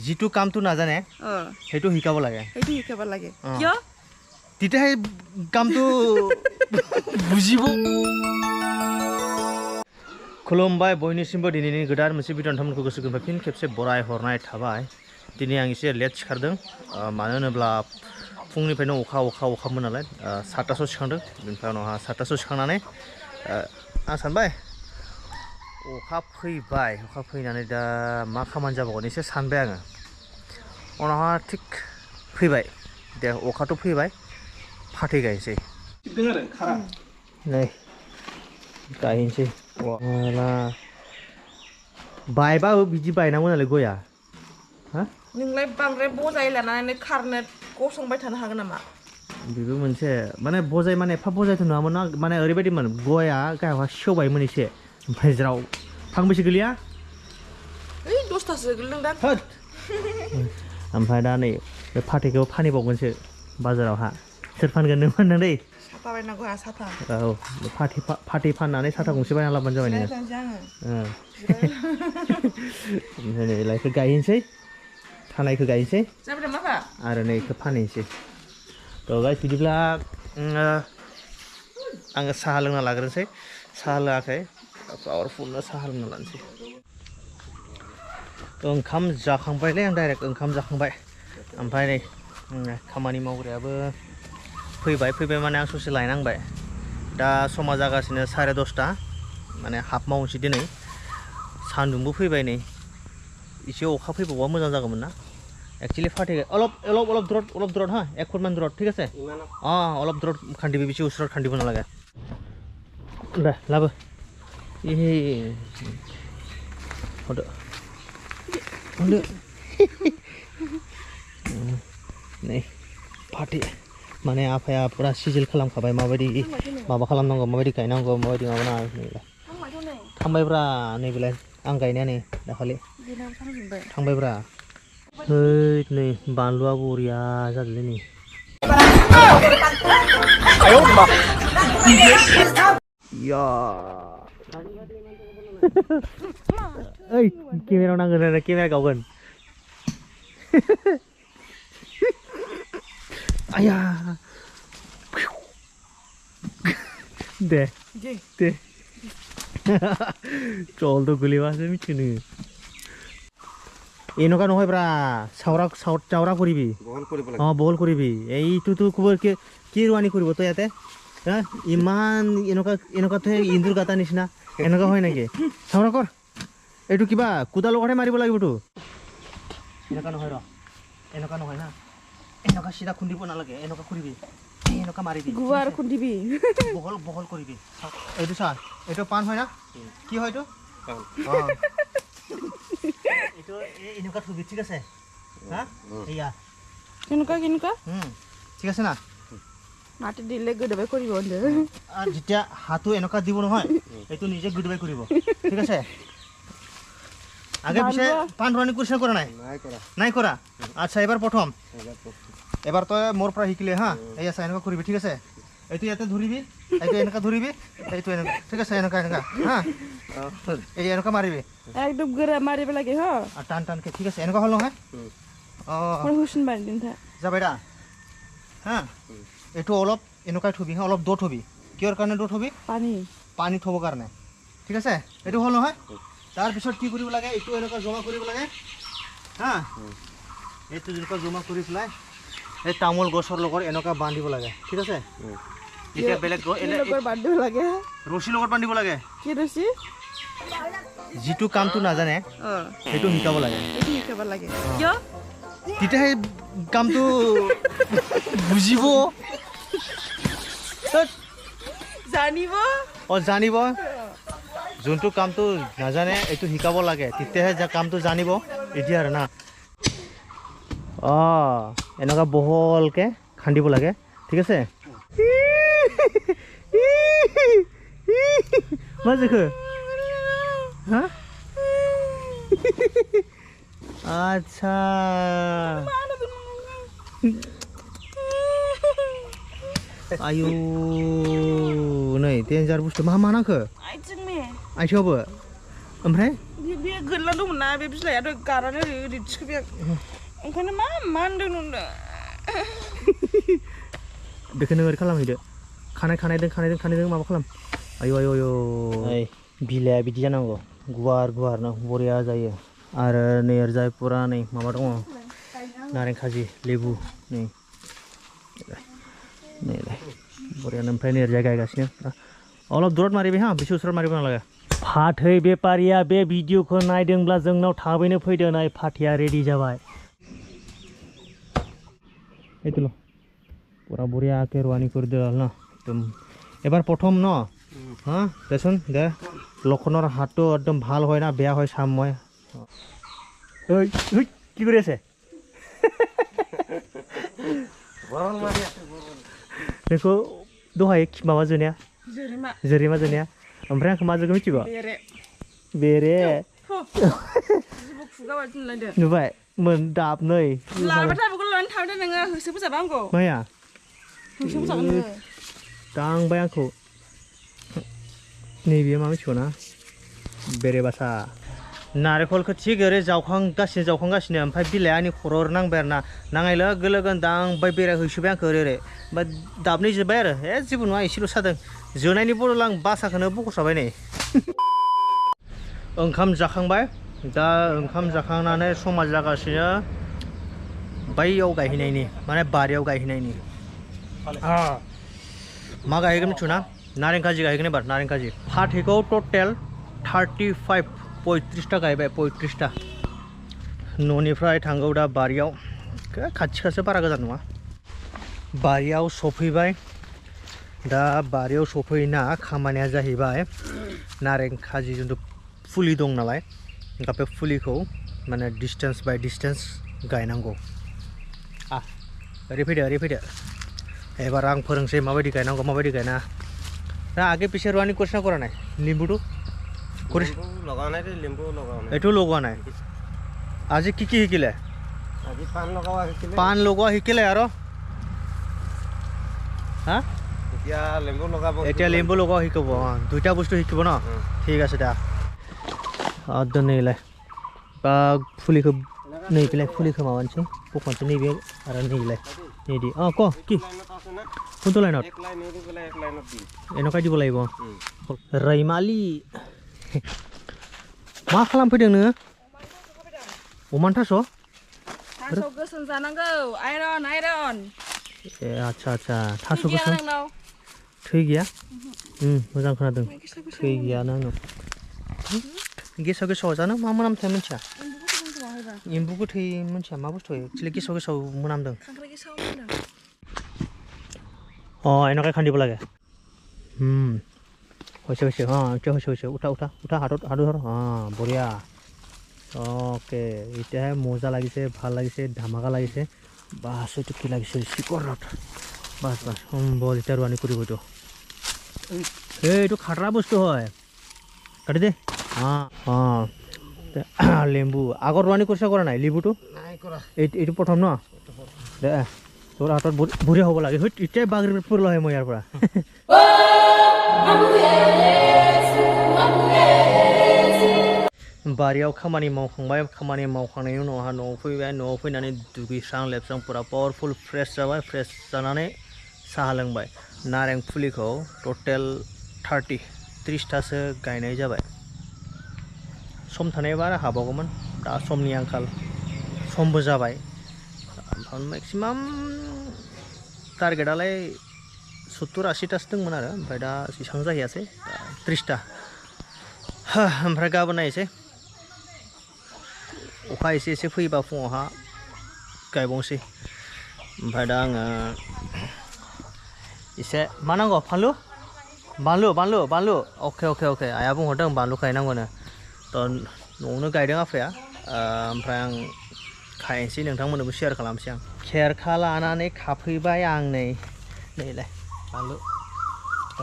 যিটো কামটো নাজানে সেইটো শিকাব লাগে কিয় তেতিয়াহে কামটো বুজিব खुलुमबाय बयनिसिमबो दिनैनि गोदान मोनसे भिडिअ नोंथांमोनखौ गोसो गोरबोनिफ्राय फिन खेबसे बराय हरनाय थाबाय दिनै आं एसे लेट सिखारदों मानो होनोब्ला फुंनिफ्रायनो अखामोन नालाय 7टासोआव सिखांदों बेनिफ्राय उनावहा 7टासोआव सिखांनानै आं सानबाय अखा फैनानै दा मा खामानि जाबावगोन एसे सानबाय आङो उनावहा थिग फैबाय दे अखाथ' फैबाय फाथै गायनोसै नै गायनोसै बायबाबो बिदि बायनांगौ नालाय गया नोंलाय बांद्राय बजाय लानानै खारनो गसंबाय थानो हागोन नामा बेबो मोनसे माने बजाय माने एफा बजायथ' नङामोन ना माने ओरैबायदिमोन गया गाहायावहा सेवबायमोन एसे ओमफ्राय ज्राव फांबेसे गोलैया ओइ 10थासो गोलैदों दा ओमफ्राय दा नै बे फाथैखौ फानहैबावगोनसो बाजारावहा सोर फानगोन नों फानदों दै साथा बायनांगौ आंहा साथा औ फाथै फाननानै साथा गंसे बायना लाबानो जाबाय नोङो ओमफ्राय नै लाइखौ गायनोसै थानायखौ गायनोसै आरो नै बेखौ फानहैनोसै थ' गाइस बिदिब्ला आङो साहा लोंना लाग्रोनोसै साहा लोङाखै पावारफुलनो साहा लोंना लानोसै ओंखाम जाखांबायलै आं डाइरेक्ट ओंखाम जाखांबाय ओमफ्राय नै खामानि मावग्रायाबो फैबाय माने आं ससे लायनांबाय दा समा जागासिनो 10:30 माने हाफ मावनोसै दिनै सान्दुंबो फैबाय नै एसे अखा फैबावबा मोजां जागौमोन ना एक्चुअली फाटे অলপ দূৰত হা 1 ফুটমান দূৰত ঠিক আছে অলপ দূৰত খান্দিবি বেছি ওচৰত খান্দিব নালাগে দে লাভ नै फाटे माने आफाया पुरा सिजिल खालामखाबाय माबायदि माबा खालामनांगौ माबायदि गायनांगौ माबायदि माबानांगौ थांबायब्रा नैबेलाय आं गायनाया नै दाखालि थांबायब्रा नै बानलुआ बरिया जादोंलै नै या ओइ केमेरा नांगोन आरो केमेरा गावगोन आया दे चल तो गुलिबासो मिथिनो এনেকা নহয় ব্রা চাওৰা কৰিবি বহল কৰিবি এইটো কি ৰুৱানি কৰিব তই ইয়াতে ইমান এনেকুৱাতে ইন্দুৰ গাতা নিচিনা এনেকুৱা হয় নেকি চাওৰা কৰ এইটো কিবা কুদাল লগাৰে মাৰিব লাগিবতো এনেকুৱা নহয় না এনেকুৱা সিধা খুন্দিব নালাগে এনেকুৱা কৰিবি এনেকুৱা মাৰিবি গুৱাৰ খুন্দিবি বহল কৰিবি এইটো চা এইটো পান হয় না কি হয় এইটো এইটো এনেকুৱা থবি ঠিক আছে হা এয়া কেনেকুৱা ঠিক আছে না মাটি দিলে গডবাই কৰিব আৰু যেতিয়া হাতু এনেকুৱা দিব নহয় এইটো নিজে গডবাই কৰিব ঠিক আছে আগে পিছে পান ৰুৱানি কৰিছ কৰা নাই কৰা আচ্ছা এবাৰ প্ৰথম এবাৰ তই মোৰ পৰা শিকিলে হা এয়া চা এনেকুৱা কৰিবি ঠিক আছে এইটো ইয়াতে ধৰিবি এইটো এনেকুৱা ধৰিবি এইটো এনেকুৱা ঠিক আছে এনেকুৱা হা এই এনেকুৱা মাৰিবি একদম গৰা মাৰিব লাগে হ টানকে ঠিক আছে এনেকুৱা হল নহয় মই হুসন বান্ধি দিন থা যাবাই দা হা এইটো অলপ এনেকুৱা থবি হা অলপ দূৰ থবি কিহৰ কাৰণে দূৰ থবি পানী থব কাৰণে ঠিক আছে এইটো হল নহয় তাৰ পিছত কি কৰিব লাগে এইটো এনেকুৱা জমা কৰিব লাগে হা এইটো যেনেকুৱা জমা কৰি পেলাই এই তামোল গছৰ লগত এনেকুৱা বান্ধিব লাগে ঠিক আছে এতিয়া বেলেগ বান্ধিব লাগে ৰছী লগত বান্ধিব লাগে কি ৰছী যিটো কামটো নাজানে সেইটো শিকাব লাগে কিয় তেতিয়াহে কামটো বুজিব জানিব যোনটো কামটো নাজানে এইটো শিকাব লাগে তেতিয়াহে কামটো জানিব এতিয়া আৰু না এনেকুৱা বহলকে খান্দিব লাগে ঠিক আছে मा जाखो हा आच्छा आयु नै डेन्जार बुस्थु मा नांखो आथिङावबो ओमफ्राय बे गोदला दंमोन ना बे बिलाइआ गारानो ओरै थिखोबाय ओंखायनो मा होनदों नोंनो बेखौ नों ओरै खालामहैदो खानायदों माबा खालाम आयौ ओइ बिलाइआ बिदि जानांगौ गुवारनो बरिया जायो आरो नै ओरैजाय पुरा नै माबा दङ नारें खाजि लेबु नै बरियानो ओमफ्राय नै ओरैजाय गायगासिनो अलप दुरत मारिबाय हा बेसे उसुरात मारिबो नांलागा फाथै बेपारिया बे भिडिअखौ नायदोंब्ला जोंनाव थाबैनो फैदो नै फाथैया रेडि जाबाय এইতো পুরা বড়িয়া কে রওয়ানি করে দিল না একদম এবার প্রথম ন হ্যাঁ দেখুন দে লক্ষণর হাতটো একদম ভাল হয় না বেয়া হয় সাম মই ওই ওই কি করে আছে বরল মারি আছে বরল দেখো দহাय माबा जोनिया जेरिमा जोनिया ओमफ्राय आंखौ मा जोगो मिथिगौ बेरे नुबाय मोन दाबनै लाबाथाय बेखौ लानानै थांदो नोङो होसोबोजाबा आंखौ माया होसोबोजागोन नोङो दांबाय आंखौ नैबे मा मिथिगौ ना बेरे बासा नारेंखलखौ थिग ओरै जावखांगासिनो ओमफ्राय बिलाइआ आंनि खर'आव नांबाय आरो ना नांनाय लोगो लोगो दांबाय बेरे होसोबाय आंखौ ओरै ओमफ्राय दाबनै जोब्बाय आरो जेबो नङा एसेल' सादों जोनायनि बदल आं बासाखौनो बख'साबाय नै ओंखाम जाखांबाय दा ओंखाम जाखांनानै समा जागासिनो बैयाव गायहैनायनि माने बारियाव गायहैनायनि मा गायहैगोन मिथिगौ ना नारें खाजि गायहैगोन एबार नारें खाजि फाथैखौ टटेल 35-35टा गायबाय 35टा न'निफ्राय थांगौ दा बारियाव खाथि बारा गोजान नङा बारियाव सफैबाय दा बारियाव सफैना खामानिया जाहैबाय नारें खाजि जिथु फुलि दं नालाय दा बे फुलिखौ माने डिस्टेंस बाय डिस्टेंस गायनांगौ ओरै फैदो एबार आं फोरोंसै माबायदि गायनांगौ माबायदि गायना दा आगे पीछे रुआनी कोशिश करा নাই লিম্বুটো লগা নাই লিম্বু লগা নাই এটো লগা নাই আজি কি শিকিলে আজি পান লগোৱা শিকিলে আৰু হা এতিয়া লিম্বু লগোৱা শিকাব দুইটা বস্তু শিকিব ন ঠিক আছে দা আদন नैलाय बा फुलिखौ नै बिलाइ फुलिखौ माबानोसै बख'नोसै नैबे आरो नैलाय नैदि क কি কোনটো লাইনত এনেকুৱাই দিব লাগিব रैमालि मा खालामफैदों नोङो अमान थास' गोसोम जानांगौ आयरन ए आच्छा थास' गोसोम थै गैया मोजां खोनादों थै गैयानो आंनाव गेसाव जानो मा मोनामथाय मिथिया एम्बु गोथै मिथिया मा बुस्थु एक्चुअली गेसाव मोनामदों এনেকৈ খান্দিব লাগে হৈছে হৈছে উঠা হাতত ধৰ বঢ়িয়া অ'কে এতিয়াহে মজা লাগিছে ভাল লাগিছে ধামাকা লাগিছে বাছ এইটো কি লাগিছে চিকৰত বাছ বল এতিয়া ৰুৱানি কৰিব এইটো এইটো খাটৰা বস্তু হয় কাটি দে লেম্বু আগত ৰুৱানি কৰা নাই লেম্বুটো এইটো প্ৰথম ন দে তোৰ হাতত বঢ়িয়া হ'ব লাগে এতিয়াই বাগৰি পৰিল হয় মই ইয়াৰ পৰা बारियाव खामानि मावखांबाय खामानि मावखांनायनि उनावहा न'आव फैबाय न'आव फैनानै दुगैस्रां लोबस्रां पुरा पावारफुल फ्रेश जाबाय फ्रेश जानानै साहा लोंबाय नारें फुलिखौ टटेल 30-30टासो गायनाय जाबाय सम थानायबा आरो हाबावगौमोन दा समनि आंखाल समबो जाबाय मेक्सिमाम टारगेटआलाय 70-80टासो दंमोन आरो ओमफ्राय दा एसेबां जाहैयासै 30टा ओमफ्राय गाबोन नायसै अखा एसे फैबा फुङावहा गायबावनोसै ओमफ्राय दा आङो एसे मा नांगौ बानलु अके आइया बुंहरदों बानलु गायनांगौनो थ' न'आवनो गायदों आफाया ओमफ्राय आं खायनोसै नोंथांमोननोबो शेयार खालामसै आं खेरखा लानानै खाफैबाय आं नैलाय बानलु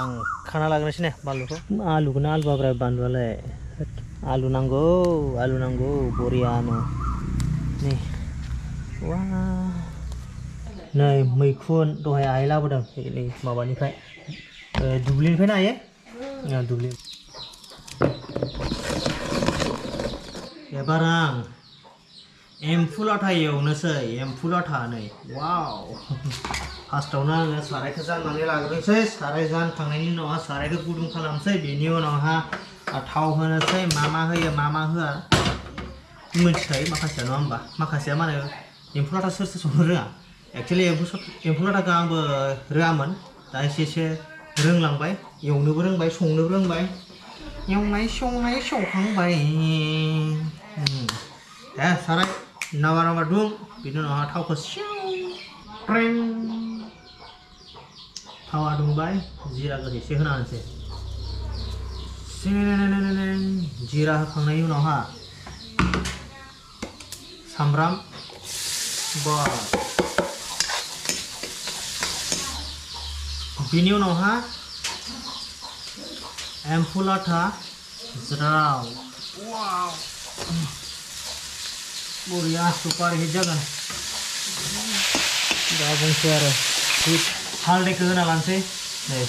आं खाना लाग्रोनोसै ने बानलुखौ आलुखौनो आलुआब्रा बानलुआलाय आलु नांगौ बरियानो नै वा नै मैखुन दहाय आइ लाबोदों नै माबानिफ्राय दुब्लिनिफ्रायनो आइए दुब्लि एबार आं एम्फौ लाथा एवनोसै एम्फौ लाथा नै वाव फार्स्टआवनो आङो सारायखौ जाननानै लाग्रोनोसै साराय जानखांनायनि उनावहा सारायखौ गुदुं खालामसै बेनि उनावहा थाव होनोसै मा होयो मा होआ मिथिखायो माखासेया नङा होमबा माखासेया मा होनो एम्फौ लाथा सोर संनो रोङा एक्चुअलि एम्फौ लाथाखौ आंबो रोङामोन दा एसे रोंलांबाय एवनोबो रोंबाय संनोबो रोंबाय एवनाय संखांबाय साराय नावा दुं बिनि उनावहा थावखौ प्रें थावा दुंबाय जिराखौ एसे होना होनोसै जिरा होखांनायनि उनावहा सामब्राम बिनि उनावहा एम्फौ लाथा ज्राव वाव बरिया सुपार हिट जागोन दा बुंसै आरो हालदैखौ होना लानोसै नै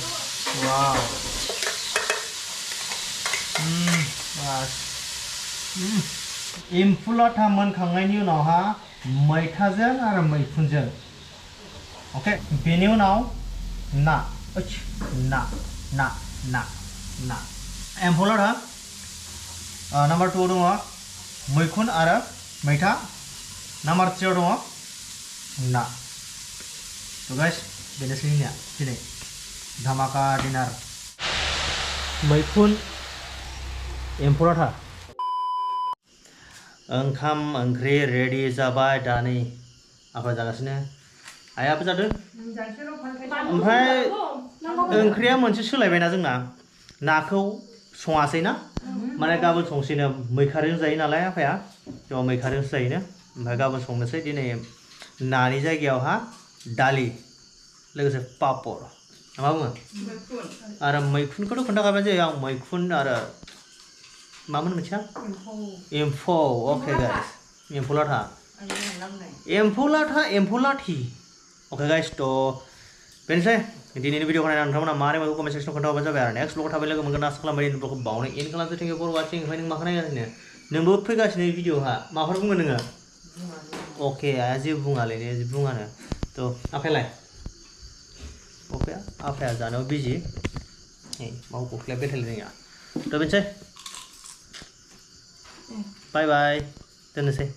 वाव बास एम्फौ लाथा मोनखांनायनि उनावहा मैथाजों आरो मैखुनजों अके बेनि उनाव ना एम्फौ लाथा नाम्बार 2 दङ मैखुन आरो मैथा नाम्बार 3 दङ ना तो गाइस बेनोसै जोंनिया दिनै धामाका डिनार मैखुन एम्फौ लाथा ओंखाम ओंख्रि रेडि जाबाय दा नै आफा जागासिनो आइयाबो जादों ओमफ्राय ओंख्रिया मोनसे सोलायबायना जोंना नाखौ सङासै ना माने गाबोन संसैनो मैखाजों जायो नालाय आफाया थ' मैखाजोंसो जायोनो ओमफ्राय गाबोन संनोसै दिनै नानि जायगायावहा दालि लोगोसे पापर मा बुङो आरो मैखुनखौथ' खोन्थाखाबाय जायो आं मैखुन आरो मामोन मोनसेया एम्फौ अके गाइस एम्फौ लाथि अके गाइस थ' बेनोसै दिनैनि भिडिअखौ नायनानै नोंथांमोना मारै मोनो कमेन्ट सेक्सनाव खोन्थाहरबानो जाबाय आरो नेक्स्ट ब्लगाव थाबै लोगो मोनगोन आसा खालामबाय दिनै ब्लगखौ बावनो एन्ड खालामसै थेंक इउ फर वाचिं ओमफ्राय नों माखौ नायगासिनो नोंबो फैगासिनो भिडिअहा माफोर बुङो नोङो अके आइया जेबो बुङालै ने जेबो बुङानो थ' आफायालाय आफाया जानायाव बिजि मावख'ख्लाया बेथायले जोंनिया थ' बेनोसै बाय बाय दोननोसै